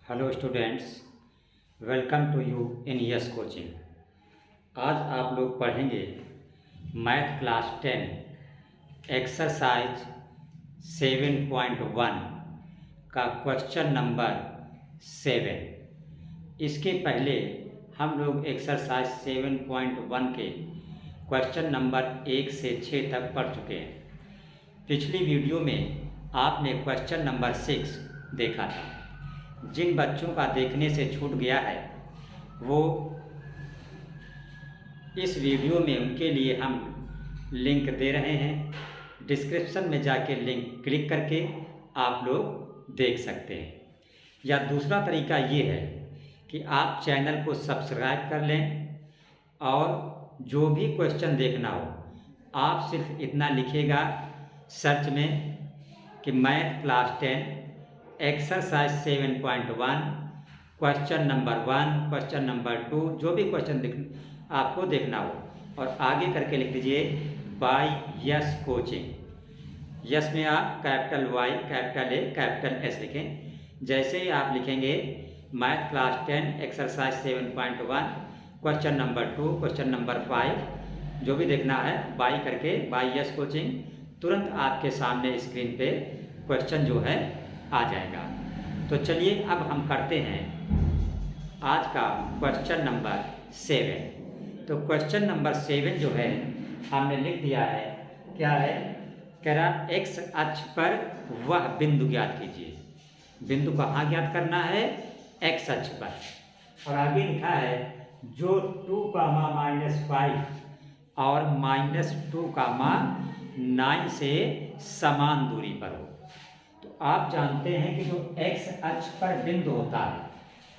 Hello students, welcome to you in YAS coaching. आज आप लोग पढ़ेंगे मैथ क्लास 10 एक्सरसाइज 7.1 का क्वेश्चन नंबर 7। इसके पहले हम लोग एक्सरसाइज 7.1 के क्वेश्चन नंबर 1 से 6 तक पढ़ चुके हैं। पिछली वीडियो में आपने क्वेश्चन नंबर 6 देखा था। जिन बच्चों का देखने से छूट गया है वो इस वीडियो में उनके लिए हम लिंक दे रहे हैं। डिस्क्रिप्शन में जाके लिंक क्लिक करके आप लोग देख सकते हैं। या दूसरा तरीका ये है कि आप चैनल को सब्सक्राइब कर लें और जो भी क्वेश्चन देखना हो आप सिर्फ इतना लिखिएगा सर्च में कि math class 10 exercise 7.1 question number 1 question number 2 जो भी क्वेश्चन आपको देखना हो और आगे करके लिख दीजिए बाय यस कोचिंग। यस में आप capital Y capital A capital S लिखें। जैसे ही आप लिखेंगे math class 10 exercise 7.1 question number 2 question number 5 जो भी देखना है बाय करके बाय यस कोचिंग, तुरंत आपके सामने स्क्रीन पे क्वेश्चन जो है आ जाएगा। तो चलिए अब हम करते हैं आज का क्वेश्चन नंबर 7। तो क्वेश्चन नंबर 7 जो है हमने लिख दिया है, क्या है, कह रहा एक्स अक्ष पर वह बिंदु ज्ञात कीजिए। बिंदु कहाँ ज्ञात करना है? एक्स अक्ष पर। और आगे लिखा है जो 2, -5 और -2, 9 से समान दूरी पर हो। तो आप जानते हैं कि जो एक्स अक्ष पर बिंदु होता है,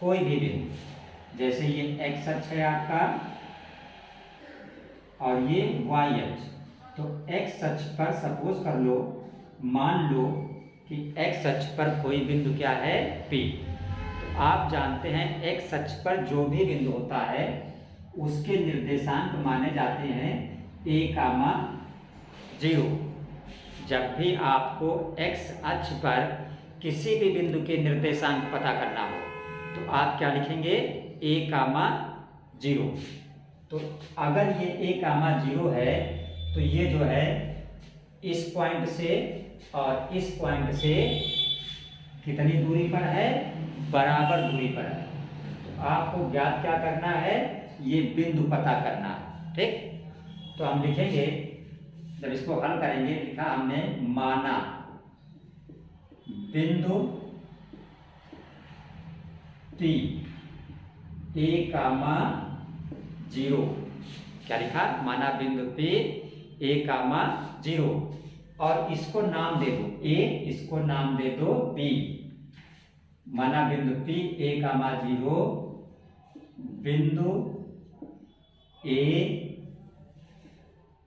कोई भी बिंदु, जैसे ये एक्स अक्ष है आपका और ये वाई अक्ष, तो एक्स अक्ष पर सपोज कर लो, मान लो कि एक्स अक्ष पर कोई बिंदु क्या है? P। तो आप जानते हैं एक्स अक्ष पर जो भी बिंदु होता है उसके निर्देशांक माने जाते हैं a, 0। जब भी आपको x अक्ष पर किसी भी बिंदु के निर्देशांक पता करना हो तो आप क्या लिखेंगे? a, 0। तो अगर ये a, 0 है तो ये जो है इस पॉइंट से और इस पॉइंट से कितनी दूरी पर है? बराबर दूरी पर है। तो आपको ज्ञात क्या करना है? ये बिंदु पता करना है। ठीक, तो हम लिखेंगे, जब इसको हल करेंगे, लिखा हमने माना बिंदु P a, 0। क्या लिखा? माना बिंदु P a, 0 और इसको नाम दे दो A, इसको नाम दे दो B। माना बिंदु P a, 0 बिंदु A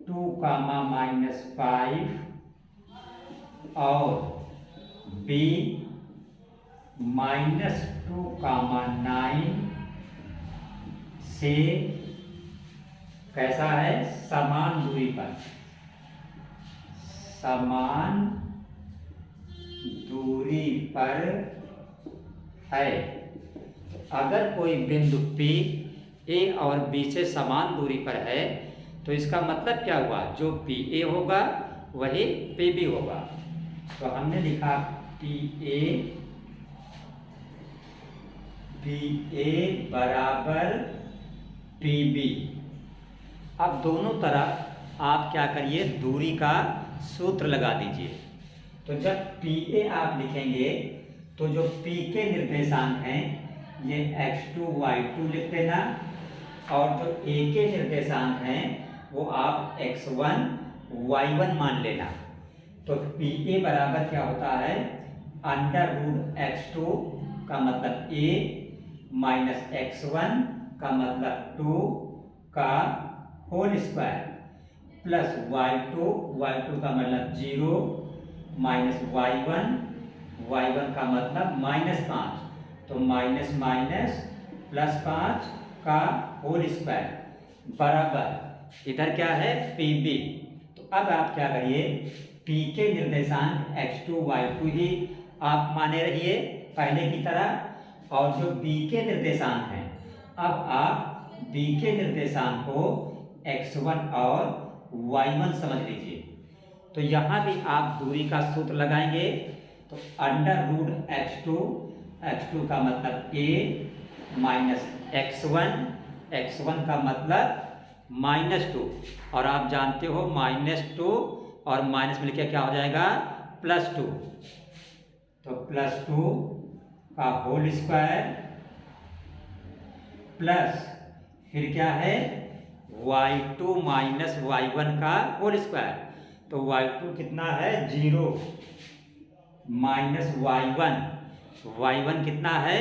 2, -5 और B -2, 9 से कैसा है? समान दूरी पर, समान दूरी पर है। अगर कोई बिंदु P A और B से समान दूरी पर है तो इसका मतलब क्या हुआ? जो PA होगा वही PB होगा। तो हमने लिखा PA बराबर PB। अब दोनों तरफ आप क्या करिए? दूरी का सूत्र लगा दीजिए। तो जब PA आप लिखेंगे तो जो P के निर्देशांक हैं ये x2 y2 लिख देना और जो A के निर्देशांक हैं वो आप x1 y1 मान लेना। तो PA बराबर क्या होता है? √x2 का मतलब A माइनस x1 का मतलब 2 का होल स्क्वायर प्लस y2 का मतलब 0 माइनस y1 का मतलब -5, तो माइनस +5 का होल स्क्वायर बराबर इधर क्या है? PB। तो अब आप क्या करिए? P के निर्देशांक x2 y2 ही आप माने रहिए पहले की तरह और जो बी के निर्देशांक हैं, अब आप बी के निर्देशांक को x1 और y1 समझ लीजिए। तो यहाँ भी आप दूरी का सूत्र लगाएंगे, तो √x2 का मतलब a माइनस x1 का मतलब -2, और आप जानते हो -2 और माइनस मिलकर क्या हो जाएगा +2, तो +2 का होल स्क्वायर प्लस फिर क्या है y2 माइनस y1 का होल स्क्वायर, तो y2 कितना है 0 माइनस y1 कितना है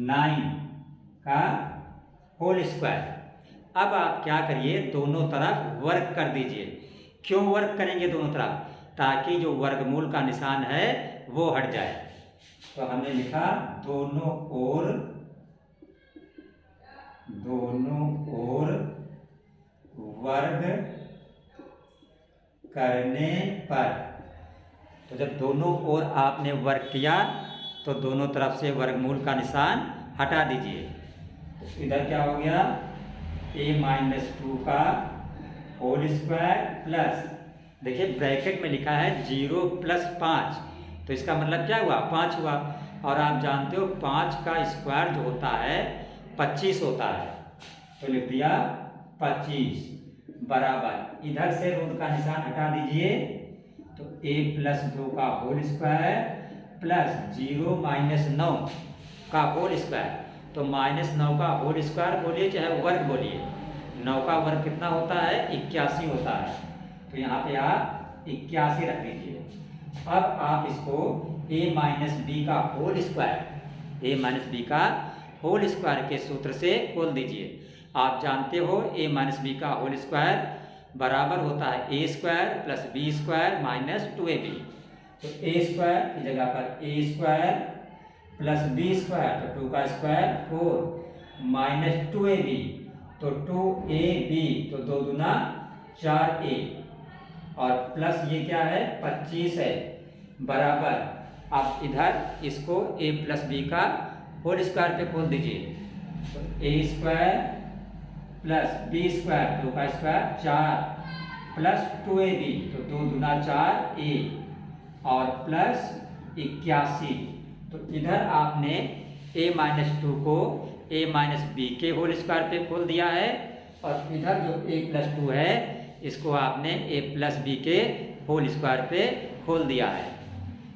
9 का होल स्क्वायर। अब आप क्या करिए, दोनों तरफ वर्ग कर दीजिए। क्यों वर्ग करेंगे दोनों तरफ? ताकि जो वर्गमूल का निशान है वो हट जाए। तो हमने लिखा दोनों ओर वर्ग करने पर, तो जब दोनों ओर आपने वर्ग किया तो दोनों तरफ से वर्गमूल का निशान हटा दीजिए। तो इधर क्या हो गया a-2 का होल स्क्वायर प्लस, देखिए ब्रैकेट में लिखा है 0 + 5, तो इसका मतलब क्या हुआ 5 हुआ, और आप जानते हो 5 का स्क्वायर जो होता है 25 होता है, तो लिख दिया 25 बराबर, इधर से रूट का निशान हटा दीजिए, तो a+2 का होल स्क्वायर प्लस 0 - 9 का होल स्क्वायर, तो -9 का होल स्क्वायर बोलिए चाहे वर्ग बोलिए, 9 का वर्ग कितना होता है 81 होता है, तो यहाँ पे आप 81 रख दीजिए। अब आप इसको a - b का होल स्क्वायर के सूत्र से खोल दीजिए। आप जानते हो a - b का होल स्क्वायर बराबर होता है a² + b² - 2ab, तो a² की जगह पर a² + b², तो 2 का स्क्वायर 4 - 2ab, तो 2ab, तो 2 दूना 4a, और प्लस ये क्या है 25 है बराबर, आप इधर इसको a + b का होल स्क्वायर पे खोल दीजिए, तो a² + b², 2 का स्क्वायर 4 + 2ab, तो 2 दूना 4a, और प्लस 81, तो इधर आपने a-2 को a - b के होल स्क्वायर पे खोल दिया है, और इधर जो a+2 है इसको आपने a + b के होल स्क्वायर पे खोल दिया है।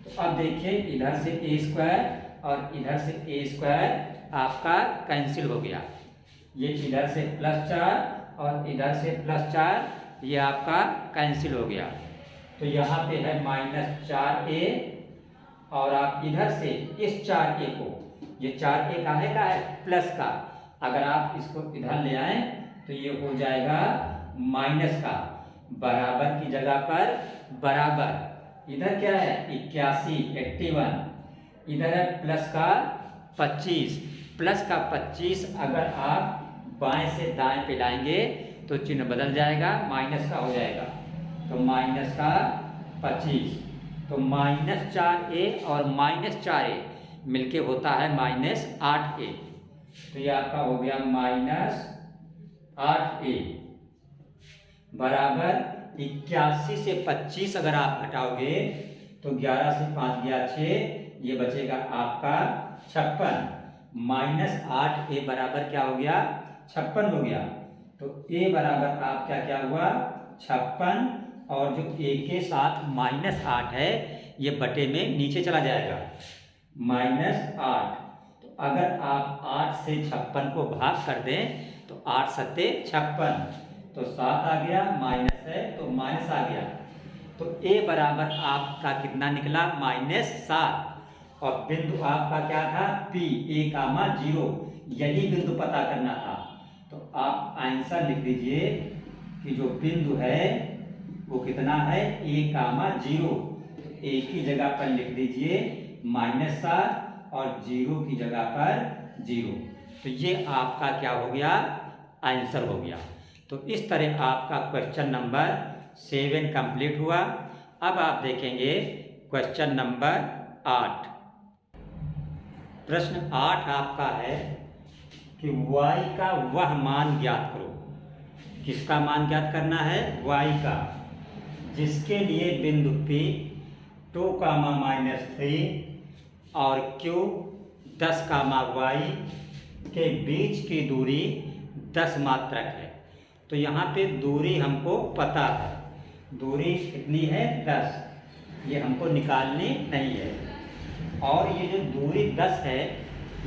तो अब देखिए इधर से a² और इधर से a² आपका कैंसिल हो गया, ये इधर से +4 और इधर से +4, ये आपका कैंसिल हो गया, तो यहाँ पे है -4a, और आप इधर से इस 4a को, ये 4a का है प्लस का, अगर आप इसको इधर ले आए तो ये हो जाएगा माइनस का, बराबर की जगह पर बराबर, इधर क्या है 81 इधर है प्लस का 25 अगर आप बाएं से दाएं पे लाएंगे तो चिन्ह बदल जाएगा, माइनस का हो जाएगा, तो माइनस का 25, तो -4a और -4a मिलके होता है -8a, तो ये आपका हो गया -8a बराबर 81 से 25 अगर आप हटाओगे तो 11 से 5 गया 6, ये बचेगा आपका 56, -8a बराबर क्या हो गया 56 हो गया, तो a बराबर आपका क्या हुआ 56, और जो a के साथ -8 है ये बटे में नीचे चला जाएगा -8, तो अगर आप 8 से 56 को भाग कर दें तो 8 × 7 = 56, तो 7 आ गया, माइनस है तो माइनस आ गया, तो a बराबर आपका कितना निकला -7, और बिंदु आपका क्या था P a, 0, यही बिंदु पता करना था, तो आप आंसर लिख दीजिए कि जो बिंदु है वो कितना है a, 0, तो a की जगह पर लिख दीजिए -7 और 0 की जगह पर 0, तो ये आपका क्या हो गया आंसर हो गया। तो इस तरह आपका क्वेश्चन नंबर 7 कंप्लीट हुआ। अब आप देखेंगे क्वेश्चन नंबर 8। प्रश्न 8 आपका है कि y का वह मान ज्ञात करो। किसका मान ज्ञात करना है? y का, जिसके लिए बिंदु P 2, -3 और Q 10, y के बीच की दूरी 10 मात्रक है। तो यहाँ पे दूरी हमको पता है, दूरी कितनी है? 10। ये हमको निकालनी नहीं है। और ये जो दूरी 10 है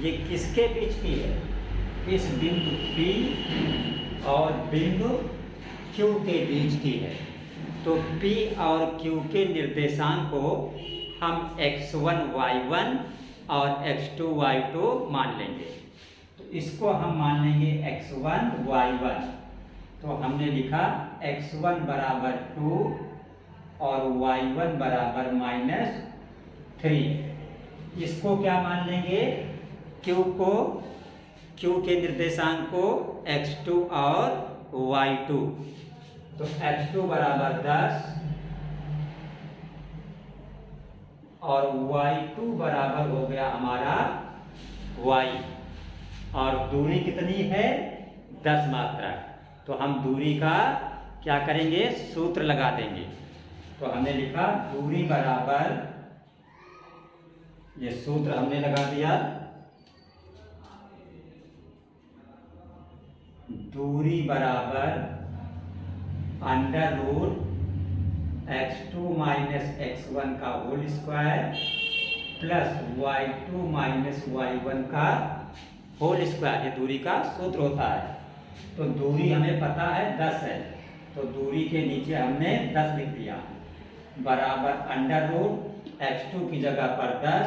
ये किसके बीच की है? इस बिंदु P और बिंदु Q के बीच की है। तो P और Q के निर्देशांक को हम x1 y1 और x2 y2 मान लेंगे। तो इसको हम मान लेंगे x1 y1। तो हमने लिखा x1 बराबर 2 और y1 बराबर -3। इसको क्या मान लेंगे? q को, q के निर्देशांक को x2 और y2। तो x2 बराबर 10 और y2 बराबर हो गया हमारा y। और दूरी कितनी है? 10 मात्रक। तो हम दूरी का क्या करेंगे? सूत्र लगा देंगे। तो हमने लिखा दूरी बराबर, ये सूत्र हमने लगा दिया, दूरी बराबर √x2 - x1 का whole square plus y2 - y1 का होल स्क्वायर। ये दूरी का सूत्र होता है। तो दूरी हमें पता है 10 है, तो दूरी के नीचे हमने 10 लिख दिया, बराबर √x2 की जगह पर 10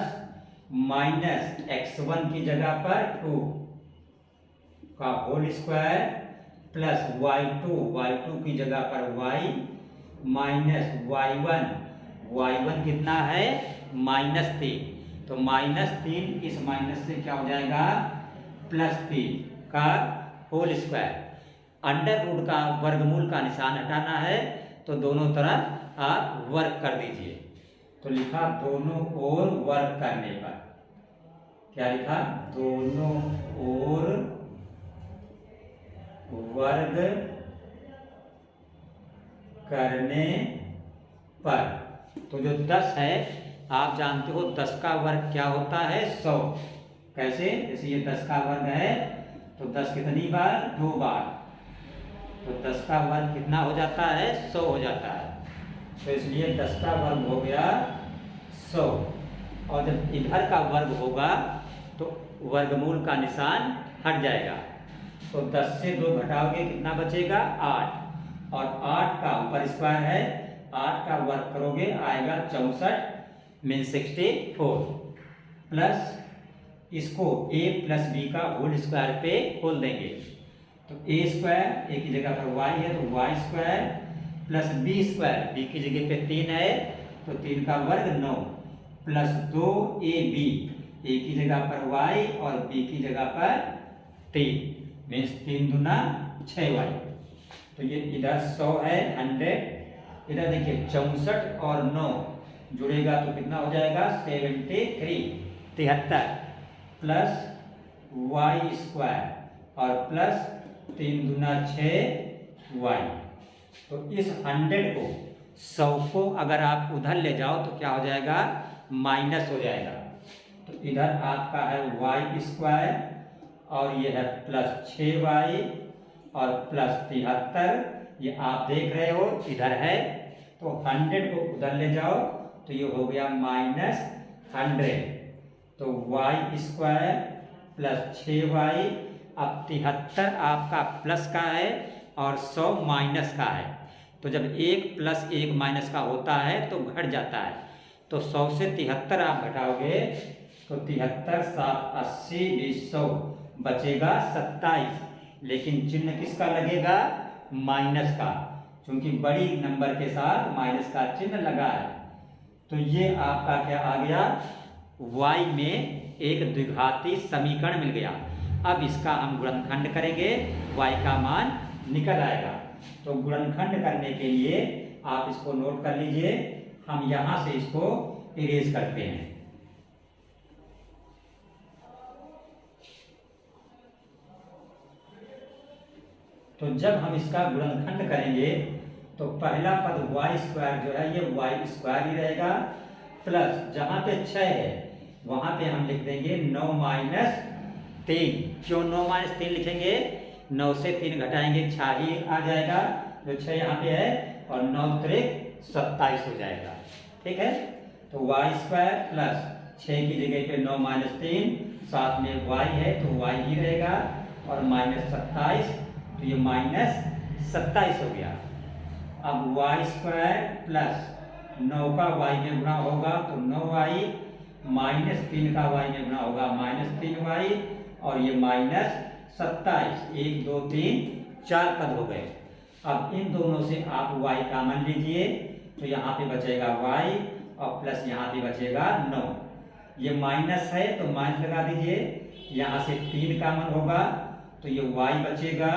माइनस x1 की जगह पर 2 का होल स्क्वायर प्लस y2 की जगह पर y माइनस y1 कितना है? -3। तो -3 इस माइनस से क्या हो जाएगा? +3 का होल स्क्वायर। अंडर रूट का वर्गमूल का निशान हटाना है, तो दोनों तरफ आप वर्ग कर दीजिए। तो लिखा दोनों ओर वर्ग करने पर, क्या लिखा? दोनों ओर वर्ग करने पर। तो जो 10 है, आप जानते हो 10 का वर्ग क्या होता है? 100। कैसे? जैसे ये 10 का वर्ग है तो 10 कितनी बार? 2 बार। तो 10 का वर्ग कितना हो जाता है? 100 हो जाता है। तो इसलिए 10 का वर्ग हो गया 100। और जब इधर का वर्ग होगा तो वर्गमूल का निशान हट जाएगा। तो 10 से 2 घटाओगे कितना बचेगा? 8। और 8 का ऊपर स्क्वायर है, 8 का वर्ग करोगे आएगा 64 मीन 64 प्लस इसको a प्लस b का होल स्क्वायर पे खोल देंगे। तो a स्क्वायर, a की जगह पर y है तो y square plus b square, b की जगह पे 3 है तो 3 का वर्ग 9 प्लस 2ab, a की जगह पर y और b की जगह पर 3 मीन्स 3 दूना 6y। तो ये इधर 100 है 100, इधर देखिए 64 और 9 जुड़ेगा तो कितना हो जाएगा? 73 प्लस y स्क्वायर और प्लस 3 दूना 6y। तो इस 100 को, 100 को अगर आप उधर ले जाओ तो क्या हो जाएगा? माइनस हो जाएगा। तो इधर आपका है y स्क्वायर और ये है प्लस 6y और प्लस 73। ये आप देख रहे हो इधर है, तो 100 को उधर ले जाओ तो ये हो गया -100। तो y स्क्वायर प्लस 6y। अब 73 आपका प्लस का है और 100 माइनस का है। तो जब 1 प्लस 1 माइनस का होता है तो घट जाता है। तो 100 से 73 आप घटाओगे तो 73 7 80 20 100 बचेगा 27। लेकिन चिन्ह किसका लगेगा? माइनस का, क्योंकि बड़ी नंबर के साथ माइनस का चिन्ह लगा है। तो ये आपका क्या आ गया? y में एक द्विघाती समीकरण मिल गया। अब इसका हम गुणनखंड करेंगे, y का मान निकल आएगा। तो गुणनखंड करने के लिए आप इसको नोट कर लीजिए, हम यहाँ से इसको इरेज करते हैं। तो जब हम इसका गुणनखंड करेंगे तो पहला पद वाई स्क्वायर जो है ये वाई स्क्वायर ही रहेगा, प्लस जहाँ पे 6 है वहाँ पे हम लिख देंगे 9 माइनस 3। क्यों 9 माइनस 3 लिखेंगे? 9 से 3 घटाएंगे 6 ही आ जाएगा, जो 6 यहाँ पे है, और 9 त्रिक 27 हो जाएगा। ठीक है, तो वाई स्क्वायर प्लस 6 की जगह पे 9 माइनस 3, साथ में वाई है तो वाई ही रहेगा, और माइनस 27, तो ये माइनस 27 हो गया। अब वाई स्क्वायर प्लस 9 का वाई में गुणा होगा तो 9y, माइनस 3 का वाई में गुणा होगा माइनस 3y, और ये माइनस 27। 1 2 3 4 पद हो गए। अब इन दोनों से आप y कॉमन लीजिए तो यहाँ पे बचेगा y, और प्लस यहाँ पे बचेगा 9। ये माइनस है तो माइनस लगा दीजिए, यहाँ से 3 कॉमन होगा तो ये y बचेगा,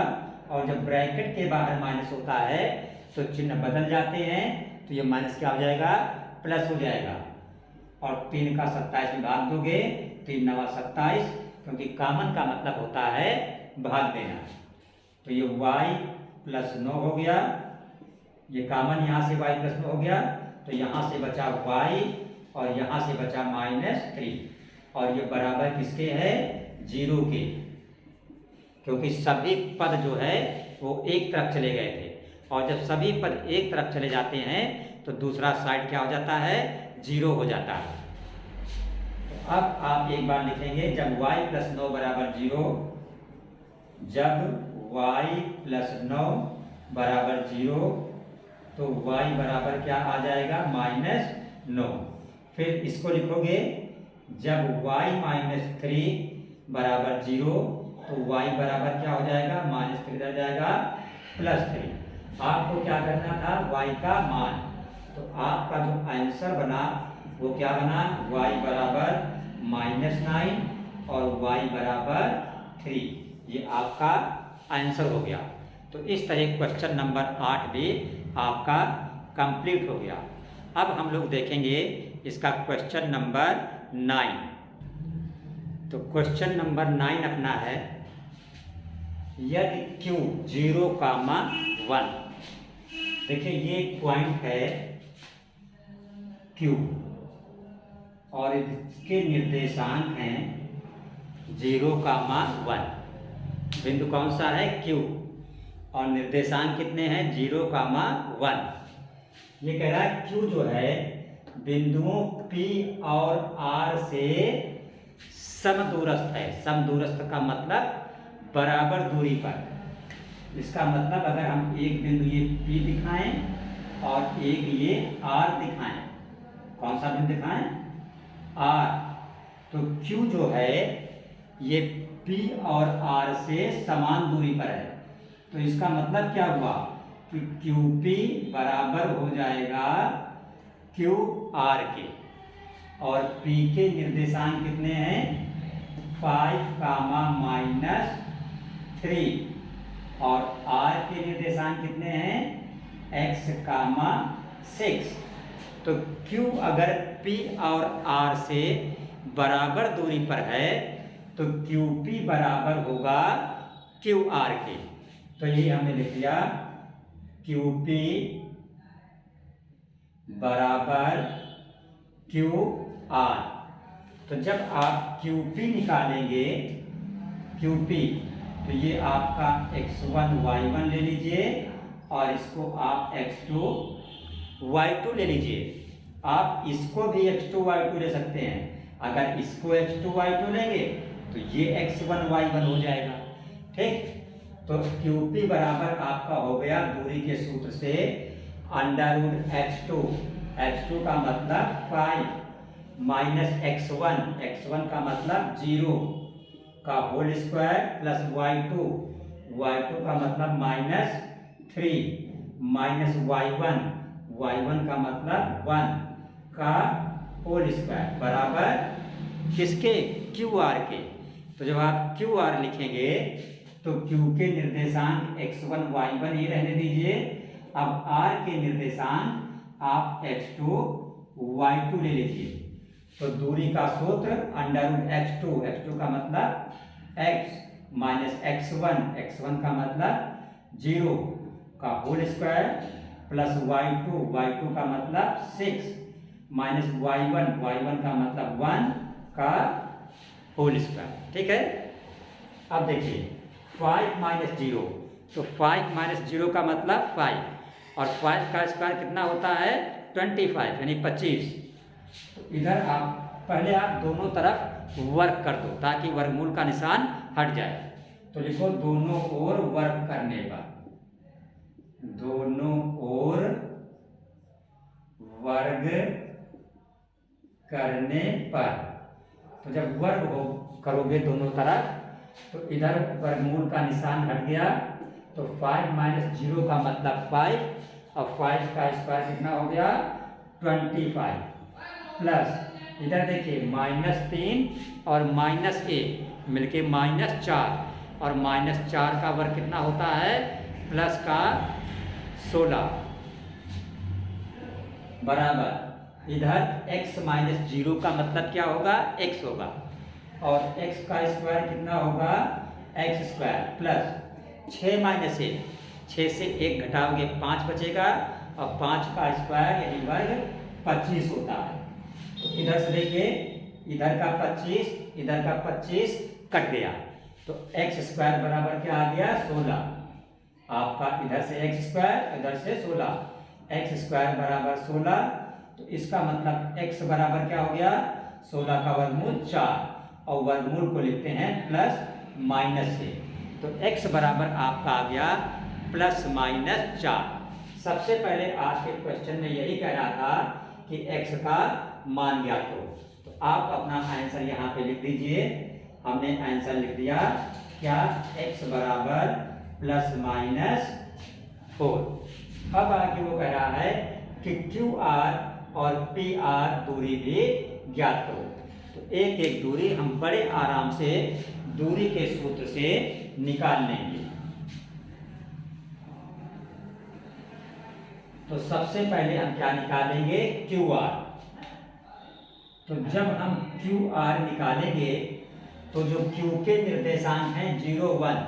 और जब ब्रैकेट के बाहर माइनस होता है तो चिन्ह बदल जाते हैं, तो ये माइनस क्या हो जाएगा? प्लस हो जाएगा। और 3 का 27 में भाग दोगे, 3 9 27, क्योंकि कॉमन का मतलब होता है भाग देना। तो ये y प्लस 9 हो गया, ये कॉमन यहाँ से y प्लस 9 हो गया, तो यहाँ से बचा y, और यहाँ से बचा माइनस 3, और ये बराबर किसके है? 0 के, क्योंकि सभी पद जो है वो एक तरफ चले गए थे, और जब सभी पद एक तरफ चले जाते हैं तो दूसरा साइड क्या हो जाता है? 0 हो जाता है। तो अब आप एक बार लिखेंगे, जब y प्लस 9 बराबर 0, जब y प्लस 9 बराबर 0, तो y बराबर क्या आ जाएगा? माइनस 9। फिर इसको लिखोगे, जब y माइनस 3 बराबर 0, तो y बराबर क्या हो जाएगा? माइनस 3 रह जाएगा, प्लस 3। आपको क्या करना था? y का मान। तो आपका जो आंसर बना वो क्या बना? y बराबर माइनस 9 और y बराबर 3। ये आपका आंसर हो गया। तो इस तरह क्वेश्चन नंबर 8 भी आपका कंप्लीट हो गया। अब हम लोग देखेंगे इसका क्वेश्चन नंबर 9। तो क्वेश्चन नंबर 9 अपना है, यदि q 0,1, देखिए ये पॉइंट है Q, और इसके निर्देशांक हैं 0,1। बिंदु कौन सा है? Q, और निर्देशांक कितने हैं? 0,1। ये कह रहा है Q जो है बिंदुओं P और R से समदूरस्थ है। समदूरस्थ का मतलब बराबर दूरी पर। इसका मतलब अगर हम एक बिंदु ये P दिखाएं और एक ये R दिखाएं, कौन सा बिंदु दिखाएं? R, तो Q जो है ये P और R से समान दूरी पर है। तो इसका मतलब क्या हुआ कि QP बराबर हो जाएगा QR के, और P के निर्देशांक कितने हैं? 5, -3, और R के निर्देशांक कितने हैं? X, 6। तो Q अगर P और R से बराबर दूरी पर है तो QP बराबर होगा QR के। तो ये हमने लिख दिया, QP बराबर QR। तो जब आप QP निकालेंगे, QP, तो ये आपका x1 y1 ले लीजिए, और इसको आप x2 y2 ले लीजिए। आप इसको भी x2 y2 ले सकते हैं। अगर इसको x2 y2 लेंगे तो ये x1 y1 हो जाएगा। ठीक, तो QP बराबर आपका हो गया दूरी के सूत्र से √x2। x2 का मतलब 5 माइनस x1 का मतलब 0 का होल स्क्वायर, प्लस y2 का मतलब -3 माइनस y1 का मतलब 1 का होल स्क्वायर, बराबर किसके? QR के। तो जब आप QR लिखेंगे तो Q के निर्देशांक x1 y1 ही रहने दीजिए। अब R के निर्देशांक आप x2 y2 ले लीजिए। तो दूरी का सूत्र √x2 का मतलब x माइनस x1 का मतलब 0 का होल स्क्वायर प्लस y2 का मतलब 6 माइनस y1 का मतलब 1 का होल स्क्वायर। ठीक है। अब देखिए 5 माइनस 0, तो 5 माइनस 0 का मतलब 5 और 5 का स्क्वायर कितना होता है 25 यानी 25। तो इधर आप पहले आप दोनों तरफ वर्क कर दो ताकि वर्गमूल का निशान हट जाए। तो लिखो दोनों ओर वर्क करने पर, दोनों ओर वर्ग करने पर। तो जब वर्ग हो करोगे दोनों तरफ तो इधर वर्गमूल का निशान हट गया। तो 5 माइनस 0 का मतलब 5 और 5 का स्क्वायर कितना हो गया 25 प्लस इधर देखिए -3 और -1 मिलके -4 और -4 का वर्ग कितना होता है प्लस का 16 बराबर इधर x माइनस 0 का मतलब क्या होगा x होगा और x का स्क्वायर कितना होगा x स्क्वायर प्लस 6 माइनस 1, 6 से 1 घटाओगे 5 बचेगा और 5 का स्क्वायर यानी वर्ग 25 होता है। तो इधर से देखिए इधर का 25 इधर का 25 कट गया तो x स्क्वायर बराबर क्या आ गया 16। आपका इधर से x स्क्वायर इधर से 16, x स्क्वायर बराबर 16। तो इसका मतलब x बराबर क्या हो गया 16 का वर्गमूल 4 और वर्गमूल को लिखते हैं प्लस माइनस से। तो x बराबर आपका आ गया प्लस माइनस 4। सबसे पहले आज के क्वेश्चन में यही कह रहा था कि x का मान ज्ञात हो। तो आप अपना आंसर यहाँ पे लिख दीजिए। हमने आंसर लिख दिया क्या x बराबर प्लस माइनस 4। अब आगे वो कह रहा है कि QR और PR दूरी भी ज्ञात करो। तो एक एक दूरी हम बड़े आराम से दूरी के सूत्र से निकाल लेंगे। तो सबसे पहले हम क्या निकालेंगे QR। तो जब हम QR निकालेंगे तो जो Q के निर्देशांक हैं 0 1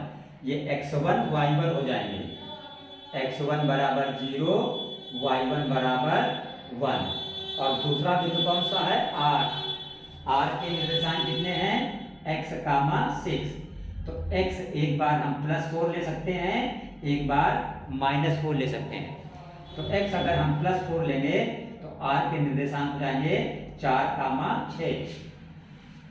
ये x1 y1 हो जाएंगे। x1 बराबर 0 y1 बराबर 1 और दूसरा बिंदु कौन सा है R के निर्देशांक कितने हैं x, 6। तो x एक बार हम +4 ले सकते हैं एक बार -4 ले सकते हैं। तो x अगर हम +4 लेंगे तो r के निर्देशांक हो जाएंगे 4, 6।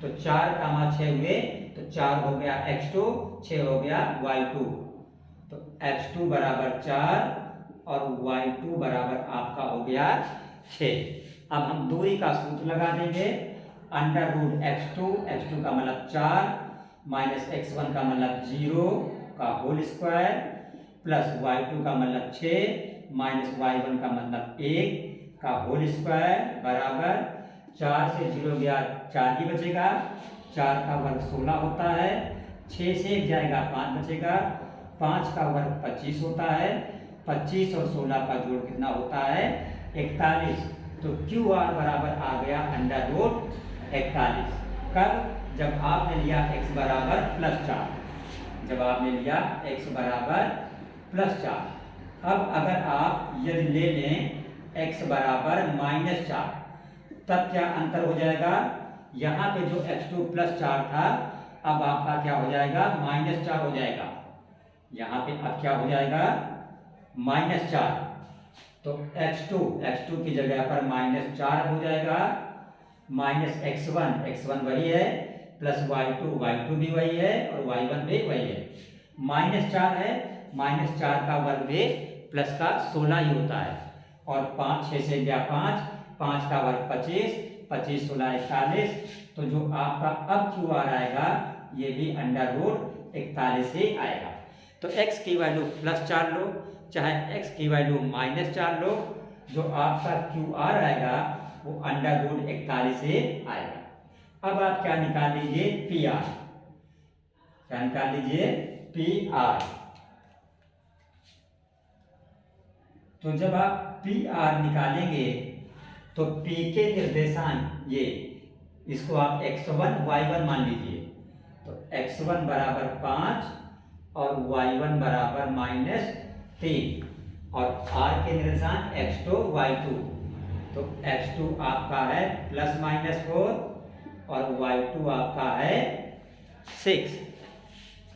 तो 4, 6 हुए तो 4 हो गया x2, 6 हो गया y2। तो x2 बराबर 4 और y2 बराबर आपका हो गया 6। अब हम दूरी का सूत्र लगा देंगे √x2 का मतलब 4 माइनस x1 का मतलब 0 का होल स्क्वायर प्लस y2 का मतलब 6 माइनस y1 का मतलब 1 का होल स्क्वायर बराबर 4 से 0 गया 4 ही बचेगा, 4 का वर्ग 16 होता है, 6 से 1 जाएगा 5 बचेगा, 5 का वर्ग 25 होता है, 25 और 16 का जोड़ कितना होता है 41। तो QR बराबर आ गया √41। कब जब आपने लिया x बराबर +4, जब आपने लिया x बराबर +4। अब अगर आप यदि ले लें x बराबर -4 तब क्या अंतर हो जाएगा। यहाँ पे जो x2 +4 था अब आपका क्या हो जाएगा -4 हो जाएगा। यहाँ पे अब क्या हो जाएगा -4। तो x2 की जगह पर -4 हो जाएगा माइनस x1 वही है प्लस y2 भी वही है और y1 भी वही है। -4 है, -4 का वर्ग भी प्लस का 16 ही होता है और 5 6 से गया 5 का वर्ग 25, 25 16 41। तो जो आपका अब QR आएगा ये भी √41 ही आएगा। तो x की वैल्यू +4 लो चाहे x की वैल्यू -4 लो, जो आपका QR आएगा वो √41 से आएगा। अब आप क्या निकाल लीजिए PR, क्या निकाल लीजिए PR। तो जब आप PR निकालेंगे तो P के निर्देशांक ये इसको आप x1 y1 मान लीजिए। तो x1 बराबर 5 और y1 बराबर -3 और r के निर्देशांक x2 y2, तो x2 आपका है +-4 और y2 आपका है 6।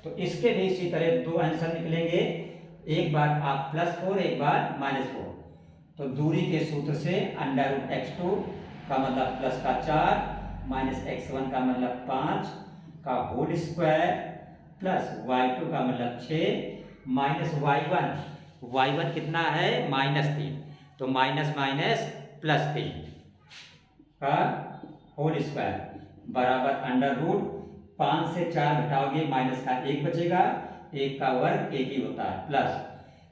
तो इसके भी इसी तरह दो आंसर निकलेंगे, एक बार आप +4 एक बार -4। तो दूरी के सूत्र से √x2 का मतलब +4 -x1 का मतलब 5 का होल स्क्वायर प्लस y2 का मतलब 6 माइनस y1 कितना है -3, तो माइनस +3 का होल स्क्वायर बराबर 5 से 4 घटाओगे माइनस का 1 बचेगा, 1 का वर्ग 1 ही होता है, प्लस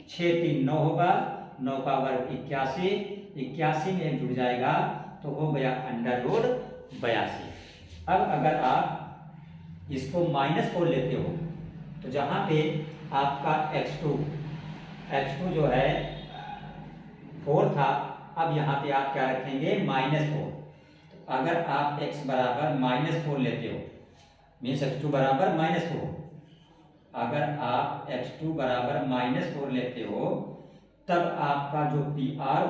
6 3 9 होगा, 9 का वर्ग 81, 81 में 1 जुड़ जाएगा तो हो गया √82। अब अगर आप इसको -4 लेते हो तो जहाँ पे आपका x2 जो है 4 था, अब यहाँ पे आप क्या रखेंगे -4। तो अगर आप x बराबर -4 लेते हो मीन्स x2 बराबर -4, अगर आप x2 बराबर -4 लेते हो तब आपका जो PR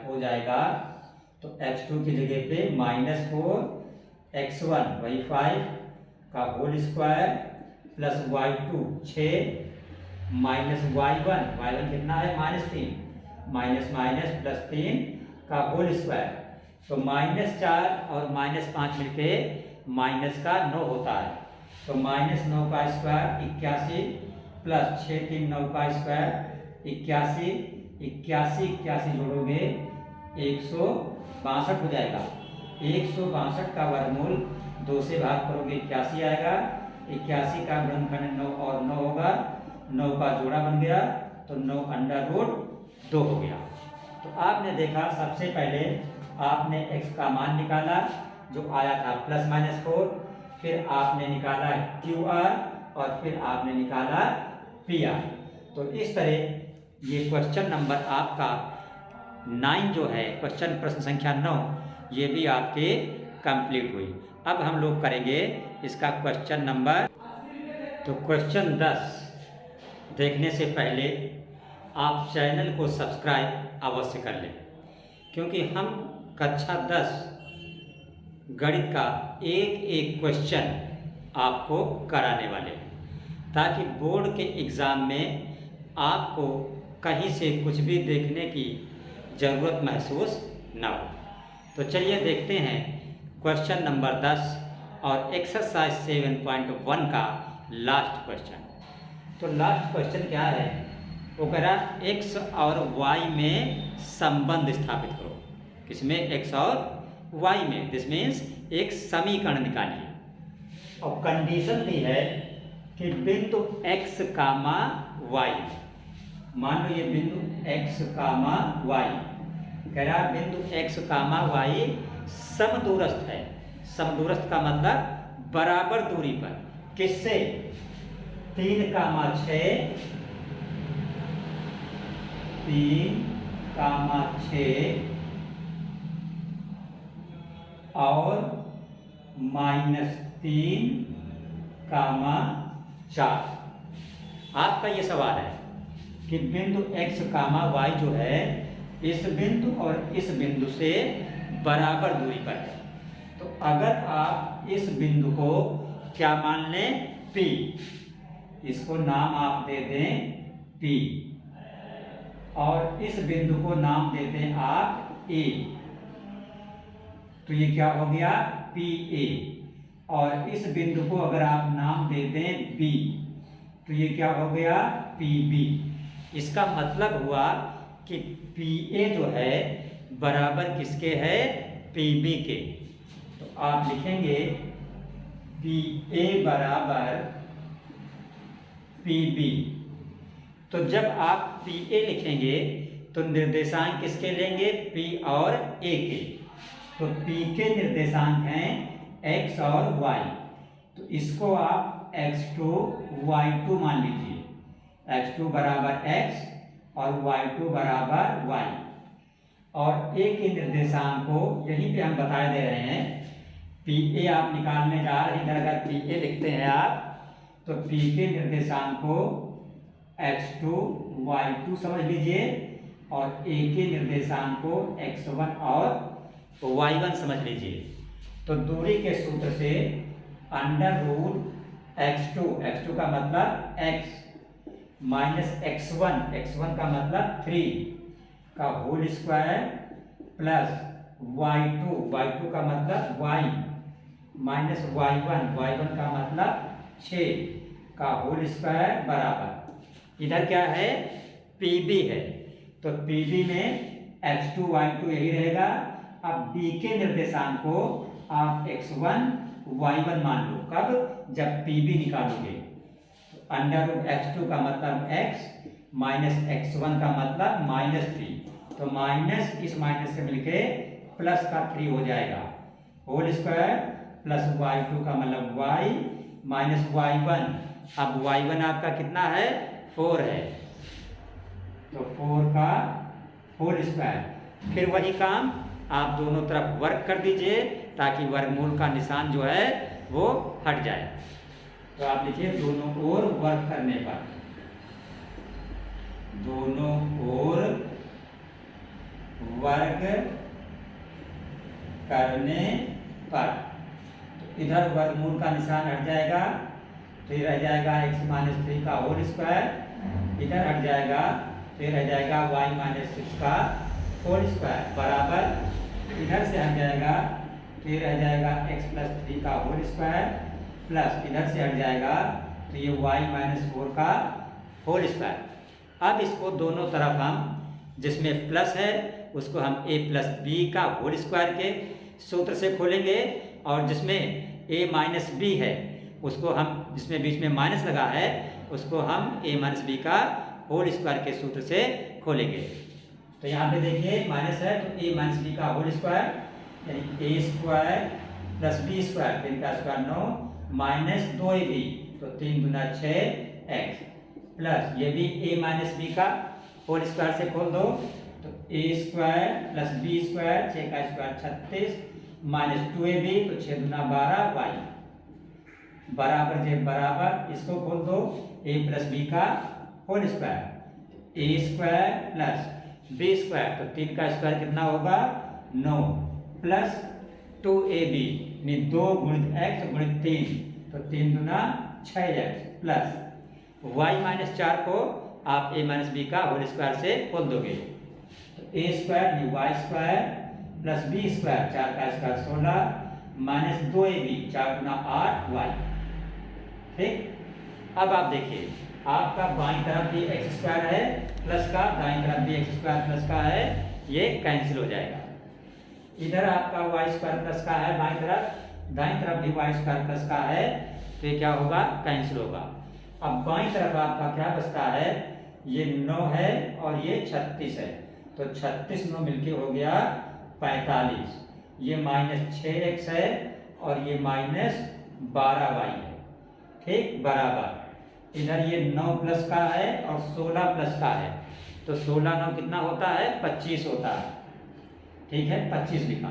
हो जाएगा, तो x2 की जगह पे -4 x1 वही 5 का whole square plus y2 6 minus y1 कितना है -3 -3 का होल स्क्वायर, तो -4 और -5 मिलके माइनस का 9 होता है, तो -9 का स्क्वायर 81 प्लस 6 3 9 का स्क्वायर 81 जोड़ोगे 162 हो जाएगा। 162 का वर्गमूल 2 से भाग करोगे 81 आएगा, 81 का गुणनखंड 9 और 9 होगा, 9 का जोड़ा बन गया तो 9√2 हो गया। तो आपने देखा सबसे पहले आपने x का मान निकाला जो आया था +-4, फिर आपने निकाला QR और फिर आपने निकाला PR। तो इस तरह ये क्वेश्चन नंबर आपका 9 जो है प्रश्न संख्या 9 ये भी आपके कंप्लीट हुई। अब हम लोग करेंगे इसका क्वेश्चन नंबर, तो क्वेश्चन 10 देखने से पहले आप चैनल को सब्सक्राइब अवश्य कर लें, क्योंकि हम कक्षा 10 गणित का एक क्वेश्चन आपको कराने वाले हैं, ताकि बोर्ड के एग्ज़ाम में आपको कहीं से कुछ भी देखने की ज़रूरत महसूस ना हो। तो चलिए देखते हैं क्वेश्चन नंबर 10 और एक्सरसाइज 7.1 का लास्ट क्वेश्चन। तो लास्ट क्वेश्चन क्या है, वो कह रहा x और y में संबंध स्थापित करो। किसमें? x और y में, दिस मीन्स एक समीकरण निकालिए। और कंडीशन दी है कि बिंदु x, y, मान लो ये बिंदु x, y, कह रहा बिंदु x, y समदूरस्थ है। समदूरस्थ का मतलब बराबर दूरी पर, किससे? 3, 6 और -3, 4। आपका ये सवाल है कि बिंदु x, y जो है इस बिंदु और इस बिंदु से बराबर दूरी पर है। तो अगर आप इस बिंदु को क्या मान लें? P, इसको नाम आप दे दें P, और इस बिंदु को नाम दे दें आप A, तो ये क्या हो गया? PA। और इस बिंदु को अगर आप नाम दे दें B, तो ये क्या हो गया? PB। इसका मतलब हुआ कि PA जो है बराबर किसके है? PB के। तो आप लिखेंगे PA बराबर PB। तो जब आप PA लिखेंगे तो निर्देशांक किसके लेंगे? P और A के। तो P के निर्देशांक हैं x और y, तो इसको आप x2 y2 मान लीजिए। x2 बराबर x और y2 बराबर y। और A के निर्देशांक को यहीं पे हम बता दे रहे हैं। PA आप निकालने जा रहे हैं, इधर अगर PA लिखते हैं आप तो P के निर्देशांक को x2 y2 समझ लीजिए और A के निर्देशांक को x1 और y1 समझ लीजिए। तो दूरी के सूत्र से अंडर रूट x2 का मतलब x माइनस x1 का मतलब 3 का होल स्क्वायर प्लस y2 का मतलब y माइनस y1 का मतलब 6 का होल स्क्वायर बराबर इधर क्या है PB है। तो PB में x2 y2 यही रहेगा। अब B के निर्देशांक को आप x1 y1 मान लो। कब? जब PB निकालोगे। अंडर रूट x2 का मतलब x माइनस x1 का मतलब -3। तो माइनस इस माइनस से मिलके प्लस का 3 हो जाएगा होल स्क्वायर प्लस y2 का मतलब y माइनस y1। अब y1 आपका कितना है 4 है तो 4 का होल स्क्वायर। फिर वही काम आप दोनों तरफ वर्क कर दीजिए ताकि वर्गमूल का निशान जो है वो हट जाए। तो आप लिखिए दोनों ओर वर्क करने पर, दोनों ओर वर्ग करने पर तो इधर वर्गमूल का निशान हट जाएगा तो ये रह जाएगा x माइनस 3 का होल स्क्वायर, इधर हट जाएगा तो ये रह जाएगा y माइनस 6 का होल स्क्वायर बराबर इधर से हट जाएगा तो ये रह जाएगा x प्लस 3 का होल स्क्वायर प्लस इधर से हट जाएगा तो ये y माइनस 4 का होल स्क्वायर। अब इसको दोनों तरफ हम जिसमें प्लस है उसको हम a प्लस बी का होल स्क्वायर के सूत्र से खोलेंगे और जिसमें a माइनस बी है उसको हम जिसमें बीच में माइनस लगा है उसको हम a माइनस बी का होल स्क्वायर के सूत्र से खोलेंगे। तो यहाँ पे देखिए माइनस है तो a माइनस बी का होल स्क्वायर यानी a square plus B square 3 का स्क्वायर 9 माइनस 2ab तो 3 गुना 6x प्लस ये भी a माइनस बी का होल स्क्वायर से खोल दो तो a square plus B square 6 का स्क्वायर 36 माइनस 2ab तो 6 गुना 12y बराबर जे बराबर इसको खोल दो a प्लस बी का whole square a square plus B square तो 3 का स्क्वायर कितना होगा 9 प्लस 2ab यानी 2 गुणित x गुणित 3 तो 3 गुना 6x प्लस y माइनस 4 को आप a माइनस बी का होल स्क्वायर से खोल दोगे तो a स्क्वायर यानी y square plus B square 4 का स्क्वायर 16 माइनस 2ab 4 गुना 8y। ठीक। अब आप देखिए आपका बाईं तरफ भी एक्स स्क्वायर है प्लस का दाईं तरफ भी एक्स स्क्वायर प्लस का है ये कैंसिल हो जाएगा। इधर आपका वाई स्क्वायर प्लस का है बाईं तरफ, दाईं तरफ भी वाई स्क्वायर प्लस का है तो ये क्या होगा कैंसिल होगा। अब बाईं तरफ आपका क्या बचता है ये 9 है और ये 36 है तो 36 9 मिलके हो गया 45, ये माइनस 6x है और ये माइनस 12y है। ठीक बराबर इधर ये 9 प्लस का है और 16 प्लस का है तो 16 9 कितना होता है 25 होता है। ठीक है 25 लिखा,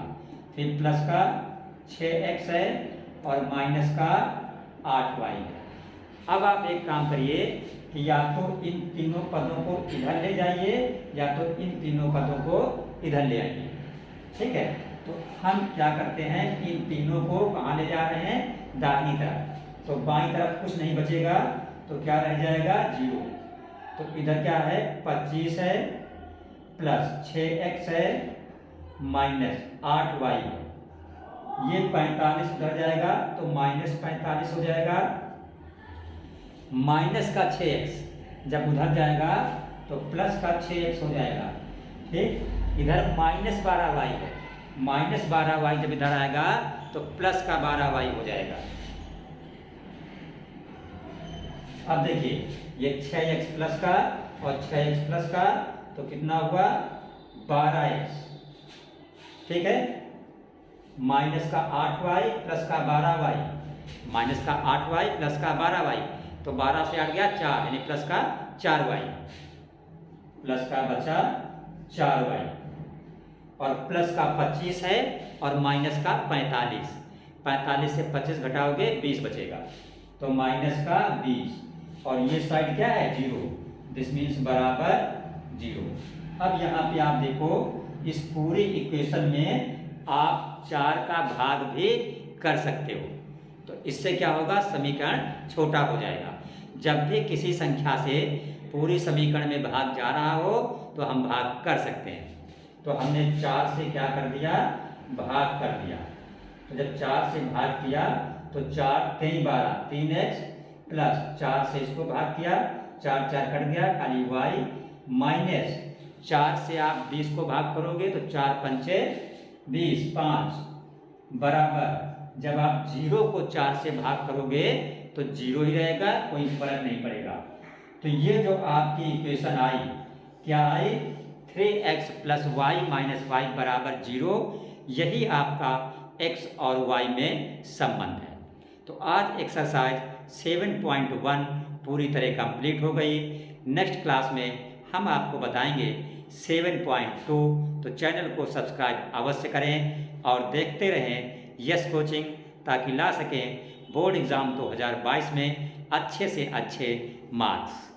फिर प्लस का 6x है और माइनस का 8y है। अब आप एक काम करिए कि या तो इन तीनों पदों को इधर ले जाइए या तो इन तीनों पदों को इधर ले आइए। ठीक है तो हम क्या करते हैं इन तीनों को कहाँ ले जा रहे हैं दाहिनी तरफ, तो बाईं तरफ कुछ नहीं बचेगा तो क्या रह जाएगा 0। तो इधर क्या है 25 है प्लस 6x है माइनस 8y है, ये 45 उधर जाएगा तो माइनस 45 हो जाएगा, माइनस का 6x जब उधर जाएगा तो प्लस का 6x हो जाएगा। ठीक इधर माइनस 12y है, माइनस 12y जब इधर आएगा तो प्लस का 12y हो जाएगा। अब देखिए ये 6x प्लस का और 6x प्लस का तो कितना हुआ 12x। ठीक है माइनस का 8y प्लस का 12y, माइनस का 8y प्लस का 12y तो 12 से हट गया 4 यानी प्लस का 4y, प्लस का बचा 4y और प्लस का 25 है और माइनस का 45, 45 से 25 घटाओगे 20 बचेगा। तो माइनस का 20 और ये साइड क्या है 0, दिस मीन्स बराबर 0। अब यहाँ पे आप देखो इस पूरी इक्वेशन में आप 4 का भाग भी कर सकते हो, तो इससे क्या होगा समीकरण छोटा हो जाएगा। जब भी किसी संख्या से पूरी समीकरण में भाग जा रहा हो तो हम भाग कर सकते हैं। तो हमने 4 से क्या कर दिया भाग कर दिया, तो जब 4 से भाग किया तो 4 3 12 3x प्लस 4 से इसको भाग किया 4 4 कट गया खाली y माइनस 4 से आप 20 को भाग करोगे तो 4 पंचे 20 5 बराबर जब आप 0 को 4 से भाग करोगे तो 0 ही रहेगा, कोई फर्क नहीं पड़ेगा। तो ये जो आपकी इक्वेशन आई क्या आई 3x plus Y minus Y बराबर 0, यही आपका x और y में संबंध है। तो आज एक्सरसाइज 7.1 पूरी तरह कंप्लीट हो गई। नेक्स्ट क्लास में हम आपको बताएंगे 7.2, तो चैनल को सब्सक्राइब अवश्य करें और देखते रहें यस कोचिंग, ताकि ला सकें बोर्ड एग्ज़ाम 2022 में अच्छे से अच्छे मार्क्स।